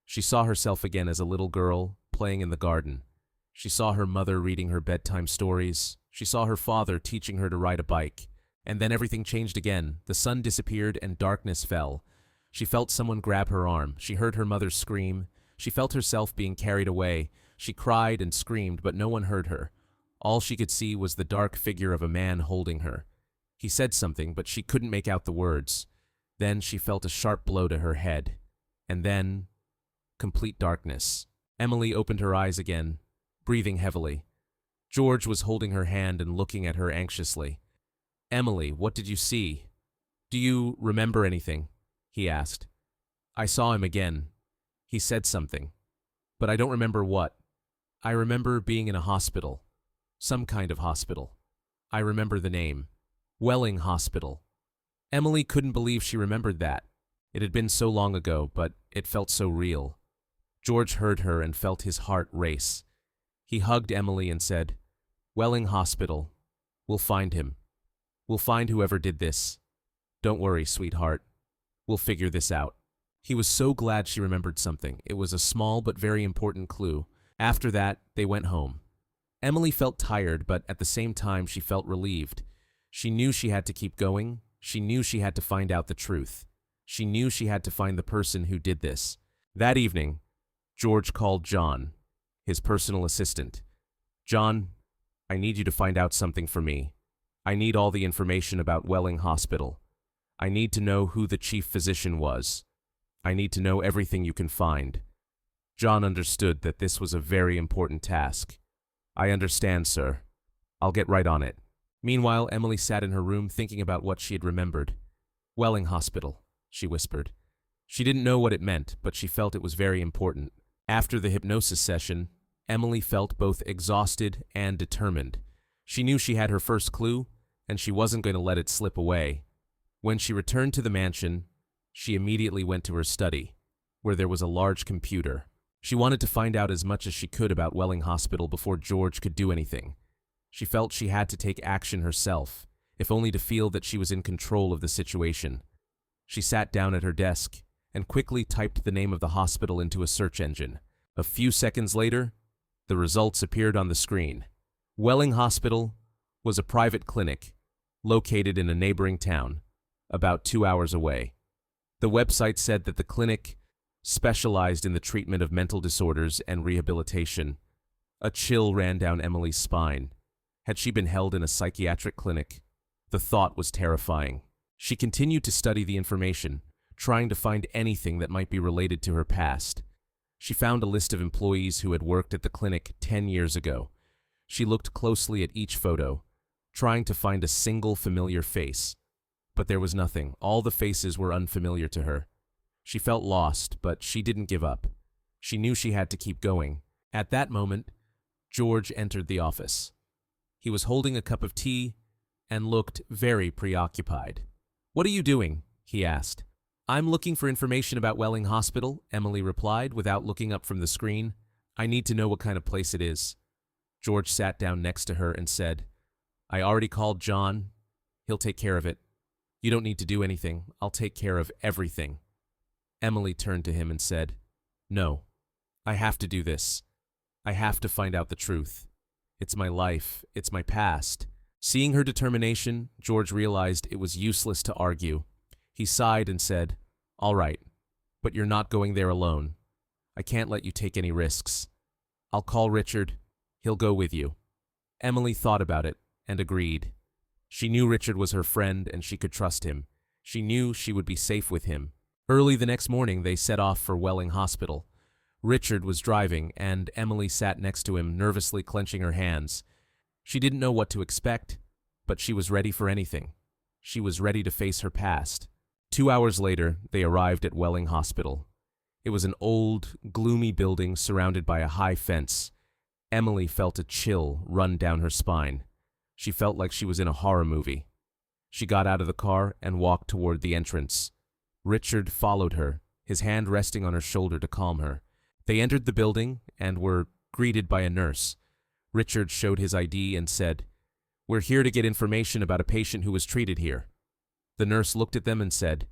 She saw herself again as a little girl playing in the garden. She saw her mother reading her bedtime stories. She saw her father teaching her to ride a bike. And then everything changed again. The sun disappeared and darkness fell. She felt someone grab her arm. She heard her mother scream. She felt herself being carried away. She cried and screamed, but no one heard her. All she could see was the dark figure of a man holding her. He said something, but she couldn't make out the words. Then she felt a sharp blow to her head. And then, complete darkness. Emily opened her eyes again, breathing heavily. George was holding her hand and looking at her anxiously. "Emily, what did you see? Do you remember anything?" he asked. "I saw him again. He said something, but I don't remember what. I remember being in a hospital, some kind of hospital. I remember the name, Welling Hospital." Emily couldn't believe she remembered that. It had been so long ago, but it felt so real. George heard her and felt his heart race. He hugged Emily and said, "Welling Hospital. We'll find him. We'll find whoever did this. Don't worry, sweetheart. We'll figure this out." He was so glad she remembered something. It was a small but very important clue. After that, they went home. Emily felt tired, but at the same time she felt relieved. She knew she had to keep going. She knew she had to find out the truth. She knew she had to find the person who did this. That evening, George called John, his personal assistant. "John, I need you to find out something for me. I need all the information about Welling Hospital. I need to know who the chief physician was. I need to know everything you can find." John understood that this was a very important task. "I understand, sir. I'll get right on it." Meanwhile, Emily sat in her room thinking about what she had remembered. "Welling Hospital," she whispered. She didn't know what it meant, but she felt it was very important. After the hypnosis session, Emily felt both exhausted and determined. She knew she had her first clue, and she wasn't going to let it slip away. When she returned to the mansion, she immediately went to her study, where there was a large computer. She wanted to find out as much as she could about Welling Hospital before George could do anything. She felt she had to take action herself, if only to feel that she was in control of the situation. She sat down at her desk and quickly typed the name of the hospital into a search engine. A few seconds later, the results appeared on the screen. Welling Hospital was a private clinic located in a neighboring town, about 2 hours away. The website said that the clinic specialized in the treatment of mental disorders and rehabilitation. A chill ran down Emily's spine. Had she been held in a psychiatric clinic? The thought was terrifying. She continued to study the information, trying to find anything that might be related to her past. She found a list of employees who had worked at the clinic 10 years ago. She looked closely at each photo, trying to find a single familiar face. But there was nothing. All the faces were unfamiliar to her. She felt lost, but she didn't give up. She knew she had to keep going. At that moment, George entered the office. He was holding a cup of tea and looked very preoccupied. "What are you doing?" he asked. "I'm looking for information about Welling Hospital," Emily replied without looking up from the screen. "I need to know what kind of place it is." George sat down next to her and said, "I already called John. He'll take care of it. You don't need to do anything. I'll take care of everything." Emily turned to him and said, "No, I have to do this. I have to find out the truth. It's my life. It's my past." Seeing her determination, George realized it was useless to argue. He sighed and said, "All right, but you're not going there alone. I can't let you take any risks. I'll call Richard. He'll go with you." Emily thought about it and agreed. She knew Richard was her friend and she could trust him. She knew she would be safe with him. Early the next morning, they set off for Welling Hospital. Richard was driving, and Emily sat next to him, nervously clenching her hands. She didn't know what to expect, but she was ready for anything. She was ready to face her past. 2 hours later, they arrived at Welling Hospital. It was an old, gloomy building surrounded by a high fence. Emily felt a chill run down her spine. She felt like she was in a horror movie. She got out of the car and walked toward the entrance. Richard followed her, his hand resting on her shoulder to calm her. They entered the building and were greeted by a nurse. Richard showed his ID and said, "We're here to get information about a patient who was treated here." The nurse looked at them and said,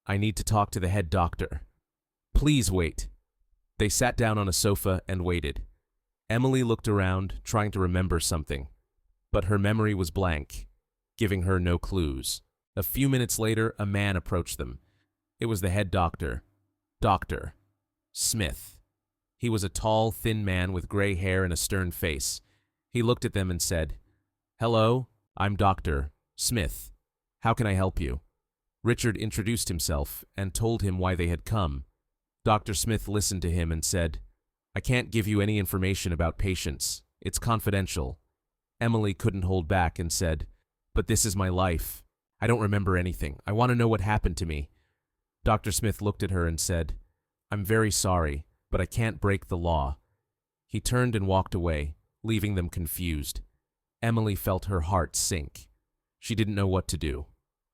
"I need to talk to the head doctor. Please wait." They sat down on a sofa and waited. Emily looked around, trying to remember something, but her memory was blank, giving her no clues. A few minutes later, a man approached them. It was the head doctor, Dr. Smith. He was a tall, thin man with gray hair and a stern face. He looked at them and said, "Hello, I'm Dr. Smith. How can I help you?" Richard introduced himself and told him why they had come. Dr. Smith listened to him and said, "I can't give you any information about patients. It's confidential." Emily couldn't hold back and said, "But this is my life. I don't remember anything. I want to know what happened to me." Dr. Smith looked at her and said, "I'm very sorry, but I can't break the law." He turned and walked away, leaving them confused. Emily felt her heart sink. She didn't know what to do.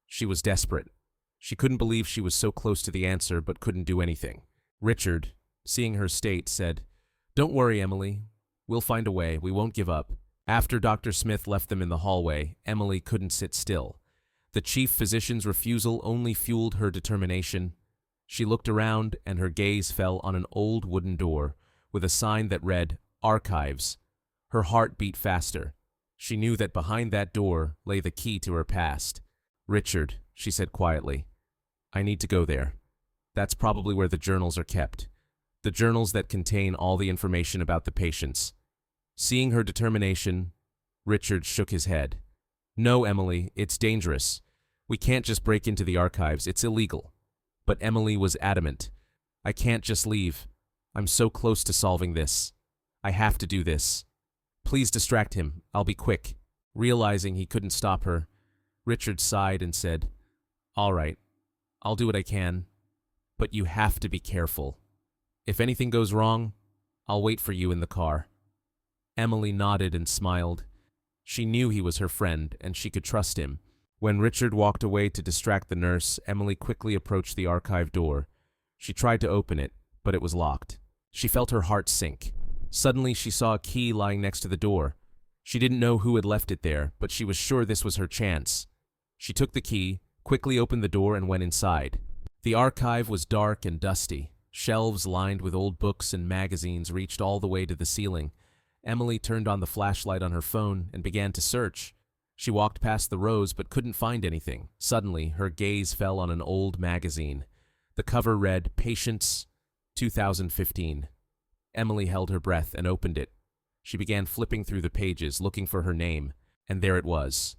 She was desperate. She couldn't believe she was so close to the answer but couldn't do anything. Richard, seeing her state, said, "Don't worry, Emily. We'll find a way. We won't give up." After Dr. Smith left them in the hallway, Emily couldn't sit still. The chief physician's refusal only fueled her determination. She looked around and her gaze fell on an old wooden door with a sign that read, "Archives." Her heart beat faster. She knew that behind that door lay the key to her past. "Richard," she said quietly, "I need to go there. That's probably where the journals are kept. The journals that contain all the information about the patients." Seeing her determination, Richard shook his head. "No, Emily, it's dangerous. We can't just break into the archives. It's illegal." But Emily was adamant. "I can't just leave. I'm so close to solving this. I have to do this. Please distract him. I'll be quick." Realizing he couldn't stop her, Richard sighed and said, "All right, I'll do what I can, but you have to be careful. If anything goes wrong, I'll wait for you in the car." Emily nodded and smiled. She knew he was her friend, and she could trust him. When Richard walked away to distract the nurse, Emily quickly approached the archive door. She tried to open it, but it was locked. She felt her heart sink. Suddenly, she saw a key lying next to the door. She didn't know who had left it there, but she was sure this was her chance. She took the key, quickly opened the door and went inside. The archive was dark and dusty. Shelves lined with old books and magazines reached all the way to the ceiling. Emily turned on the flashlight on her phone and began to search. She walked past the rows but couldn't find anything. Suddenly, her gaze fell on an old magazine. The cover read, Patience, 2015. Emily held her breath and opened it. She began flipping through the pages, looking for her name, and there it was.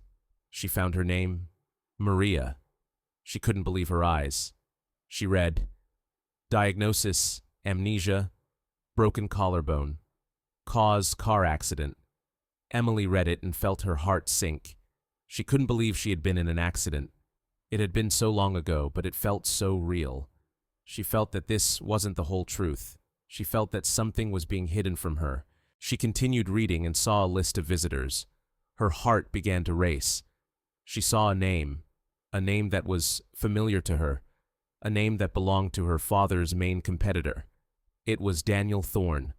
She found her name, Maria. She couldn't believe her eyes. She read, Diagnosis, amnesia, broken collarbone. Cause, car accident. Emily read it and felt her heart sink. She couldn't believe she had been in an accident. It had been so long ago, but it felt so real. She felt that this wasn't the whole truth. She felt that something was being hidden from her. She continued reading and saw a list of visitors. Her heart began to race. She saw a name that was familiar to her, a name that belonged to her father's main competitor. It was Daniel Thorne.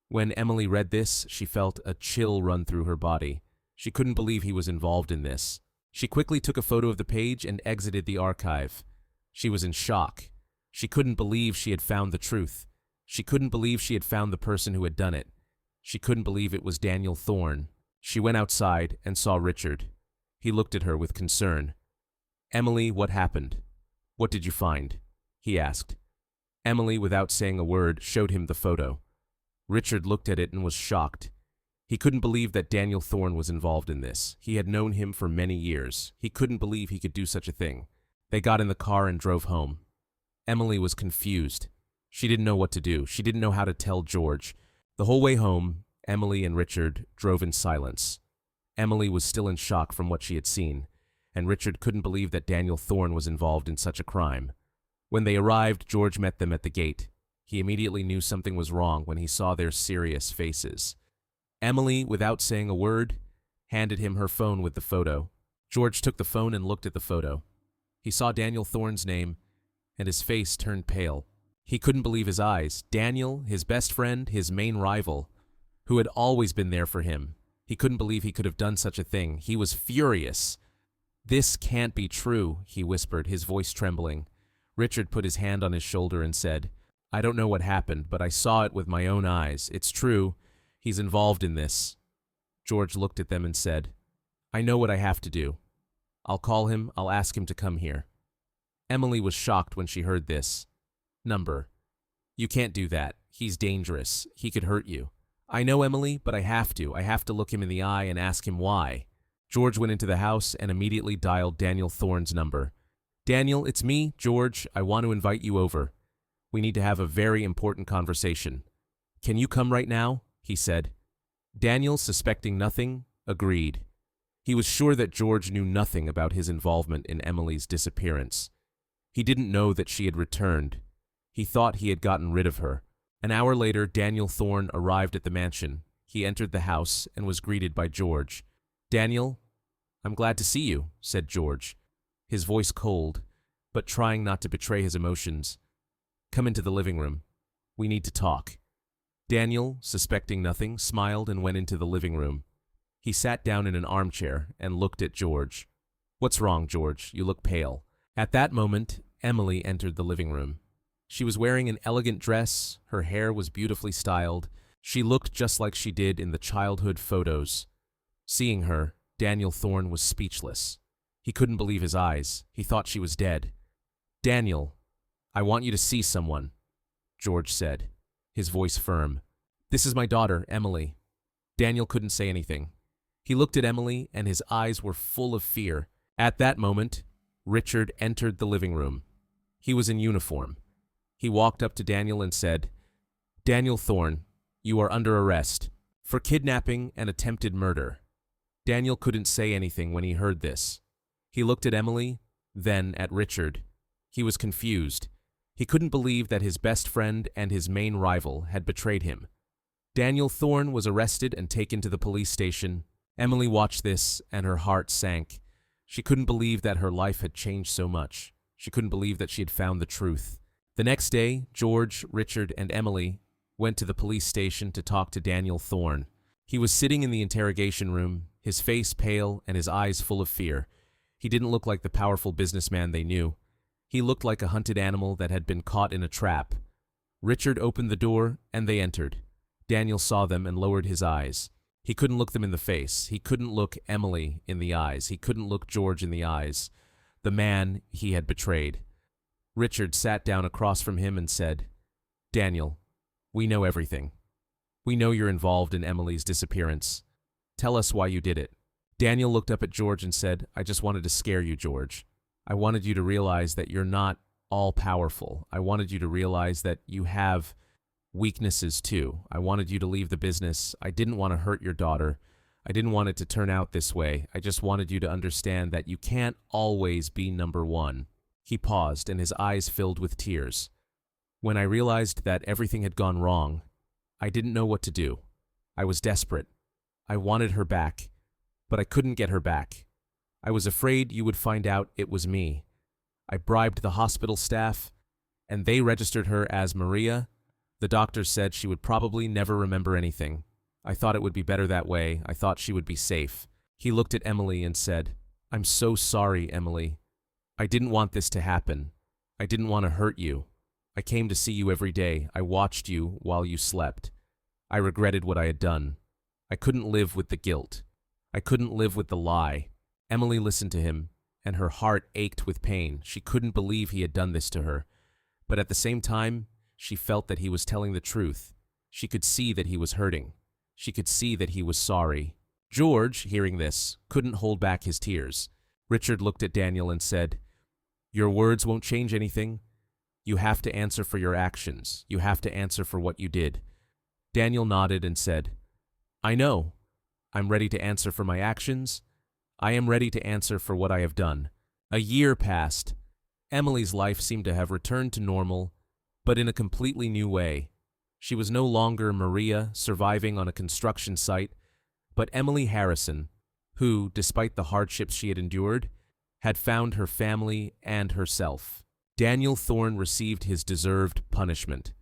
When Emily read this, she felt a chill run through her body. She couldn't believe he was involved in this. She quickly took a photo of the page and exited the archive. She was in shock. She couldn't believe she had found the truth. She couldn't believe she had found the person who had done it. She couldn't believe it was Daniel Thorne. She went outside and saw Richard. He looked at her with concern. Emily, what happened? What did you find? He asked. Emily, without saying a word, showed him the photo. Richard looked at it and was shocked. He couldn't believe that Daniel Thorne was involved in this. He had known him for many years. He couldn't believe he could do such a thing. They got in the car and drove home. Emily was confused. She didn't know what to do. She didn't know how to tell George. The whole way home, Emily and Richard drove in silence. Emily was still in shock from what she had seen, and Richard couldn't believe that Daniel Thorne was involved in such a crime. When they arrived, George met them at the gate. He immediately knew something was wrong when he saw their serious faces. Emily, without saying a word, handed him her phone with the photo. George took the phone and looked at the photo. He saw Daniel Thorne's name, and his face turned pale. He couldn't believe his eyes. Daniel, his best friend, his main rival, who had always been there for him. He couldn't believe he could have done such a thing. He was furious. "This can't be true," he whispered, his voice trembling. Richard put his hand on his shoulder and said, "I don't know what happened, but I saw it with my own eyes. It's true. He's involved in this." George looked at them and said, "I know what I have to do. I'll call him. I'll ask him to come here." Emily was shocked when she heard this. "You can't do that. He's dangerous. He could hurt you." "I know, Emily, but I have to. I have to look him in the eye and ask him why." George went into the house and immediately dialed Daniel Thorne's number. "Daniel, it's me, George. I want to invite you over. We need to have a very important conversation. Can you come right now?" he said. Daniel, suspecting nothing, agreed. He was sure that George knew nothing about his involvement in Emily's disappearance. He didn't know that she had returned. He thought he had gotten rid of her. An hour later, Daniel Thorne arrived at the mansion. He entered the house and was greeted by George. "Daniel, I'm glad to see you," said George, his voice cold, but trying not to betray his emotions. "Come into the living room. We need to talk." Daniel, suspecting nothing, smiled and went into the living room. He sat down in an armchair and looked at George. "What's wrong, George? You look pale." At that moment, Emily entered the living room. She was wearing an elegant dress, her hair was beautifully styled. She looked just like she did in the childhood photos. Seeing her, Daniel Thorne was speechless. He couldn't believe his eyes. He thought she was dead. "Daniel, I want you to see someone," George said, his voice firm. "This is my daughter, Emily." Daniel couldn't say anything. He looked at Emily, and his eyes were full of fear. At that moment, Richard entered the living room. He was in uniform. He walked up to Daniel and said, "Daniel Thorne, you are under arrest for kidnapping and attempted murder." Daniel couldn't say anything when he heard this. He looked at Emily, then at Richard. He was confused. He couldn't believe that his best friend and his main rival had betrayed him. Daniel Thorne was arrested and taken to the police station. Emily watched this, and her heart sank. She couldn't believe that her life had changed so much. She couldn't believe that she had found the truth. The next day, George, Richard, and Emily went to the police station to talk to Daniel Thorne. He was sitting in the interrogation room, his face pale and his eyes full of fear. He didn't look like the powerful businessman they knew. He looked like a hunted animal that had been caught in a trap. Richard opened the door, and they entered. Daniel saw them and lowered his eyes. He couldn't look them in the face. He couldn't look Emily in the eyes. He couldn't look George in the eyes, the man he had betrayed. Richard sat down across from him and said, "Daniel, we know everything. We know you're involved in Emily's disappearance. Tell us why you did it." Daniel looked up at George and said, "I just wanted to scare you, George. I wanted you to realize that you're not all-powerful. I wanted you to realize that you have weaknesses too. I wanted you to leave the business. I didn't want to hurt your daughter. I didn't want it to turn out this way. I just wanted you to understand that you can't always be number one." He paused, and his eyes filled with tears. "When I realized that everything had gone wrong, I didn't know what to do. I was desperate. I wanted her back, but I couldn't get her back. I was afraid you would find out it was me. I bribed the hospital staff, and they registered her as Maria. The doctors said she would probably never remember anything. I thought it would be better that way. I thought she would be safe." He looked at Emily and said, "I'm so sorry, Emily. I didn't want this to happen. I didn't want to hurt you. I came to see you every day. I watched you while you slept. I regretted what I had done. I couldn't live with the guilt. I couldn't live with the lie." Emily listened to him, and her heart ached with pain. She couldn't believe he had done this to her. But at the same time, she felt that he was telling the truth. She could see that he was hurting. She could see that he was sorry. George, hearing this, couldn't hold back his tears. Richard looked at Daniel and said, "Your words won't change anything. You have to answer for your actions. You have to answer for what you did." Daniel nodded and said, "I know. I'm ready to answer for my actions. I am ready to answer for what I have done." A year passed. Emily's life seemed to have returned to normal, but in a completely new way. She was no longer Maria surviving on a construction site, but Emily Harrison, who, despite the hardships she had endured, had found her family and herself. Daniel Thorne received his deserved punishment.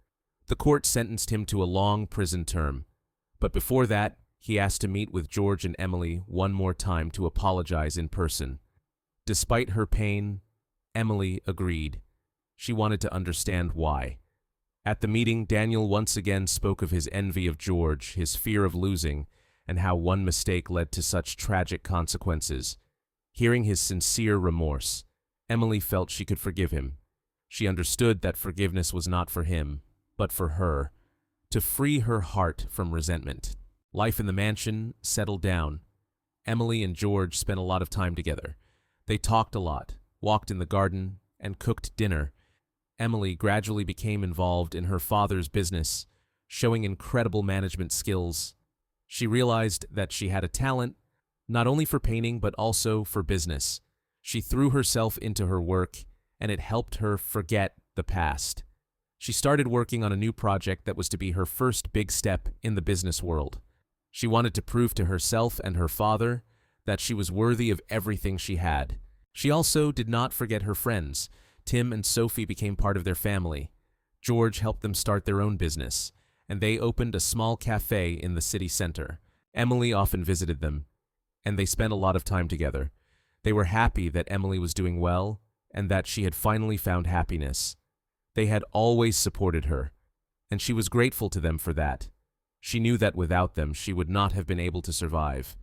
The court sentenced him to a long prison term, but before that, he asked to meet with George and Emily one more time to apologize in person. Despite her pain, Emily agreed. She wanted to understand why. At the meeting, Daniel once again spoke of his envy of George, his fear of losing, and how one mistake led to such tragic consequences. Hearing his sincere remorse, Emily felt she could forgive him. She understood that forgiveness was not for him, but for her, to free her heart from resentment. Life in the mansion settled down. Emily and George spent a lot of time together. They talked a lot, walked in the garden, and cooked dinner. Emily gradually became involved in her father's business, showing incredible management skills. She realized that she had a talent, not only for painting but also for business. She threw herself into her work, and it helped her forget the past. She started working on a new project that was to be her first big step in the business world. She wanted to prove to herself and her father that she was worthy of everything she had. She also did not forget her friends. Tim and Sophie became part of their family. George helped them start their own business, and they opened a small cafe in the city center. Emily often visited them, and they spent a lot of time together. They were happy that Emily was doing well and that she had finally found happiness. They had always supported her, and she was grateful to them for that. She knew that without them, she would not have been able to survive.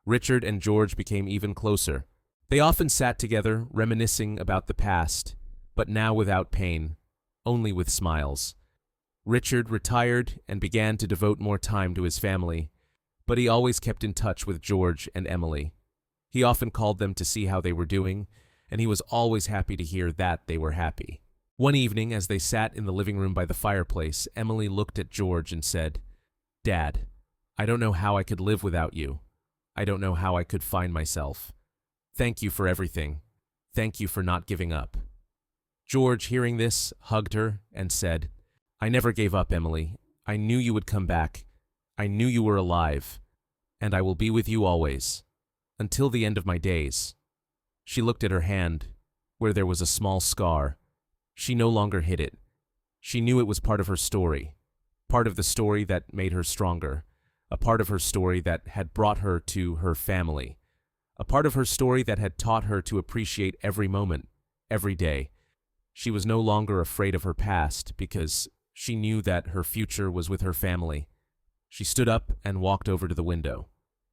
Richard and George became even closer. They often sat together, reminiscing about the past, but now without pain, only with smiles. Richard retired and began to devote more time to his family, but he always kept in touch with George and Emily. He often called them to see how they were doing, and he was always happy to hear that they were happy. One evening, as they sat in the living room by the fireplace, Emily looked at George and said, "Dad, I don't know how I could live without you. I don't know how I could find myself. Thank you for everything. Thank you for not giving up." George, hearing this, hugged her and said, "I never gave up, Emily. I knew you would come back. I knew you were alive, and I will be with you always, until the end of my days." She looked at her hand, where there was a small scar. She no longer hid it. She knew it was part of her story, part of the story that made her stronger. a part of her story that had brought her to her family, a part of her story that had taught her to appreciate every moment, every day. She was no longer afraid of her past because she knew that her future was with her family. She stood up and walked over to the window.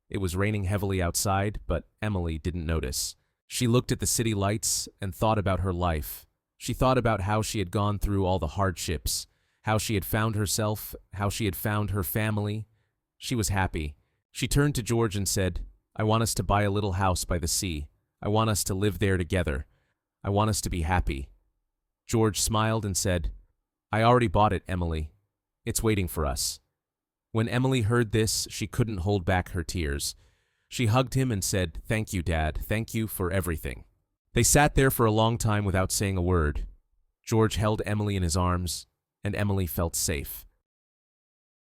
It was raining heavily outside, but Emily didn't notice. She looked at the city lights and thought about her life. She thought about how she had gone through all the hardships, how she had found herself, how she had found her family. She was happy. She turned to George and said, "I want us to buy a little house by the sea. I want us to live there together. I want us to be happy." George smiled and said, "I already bought it, Emily. It's waiting for us." When Emily heard this, she couldn't hold back her tears. She hugged him and said, "Thank you, Dad. Thank you for everything." They sat there for a long time without saying a word. George held Emily in his arms, and Emily felt safe.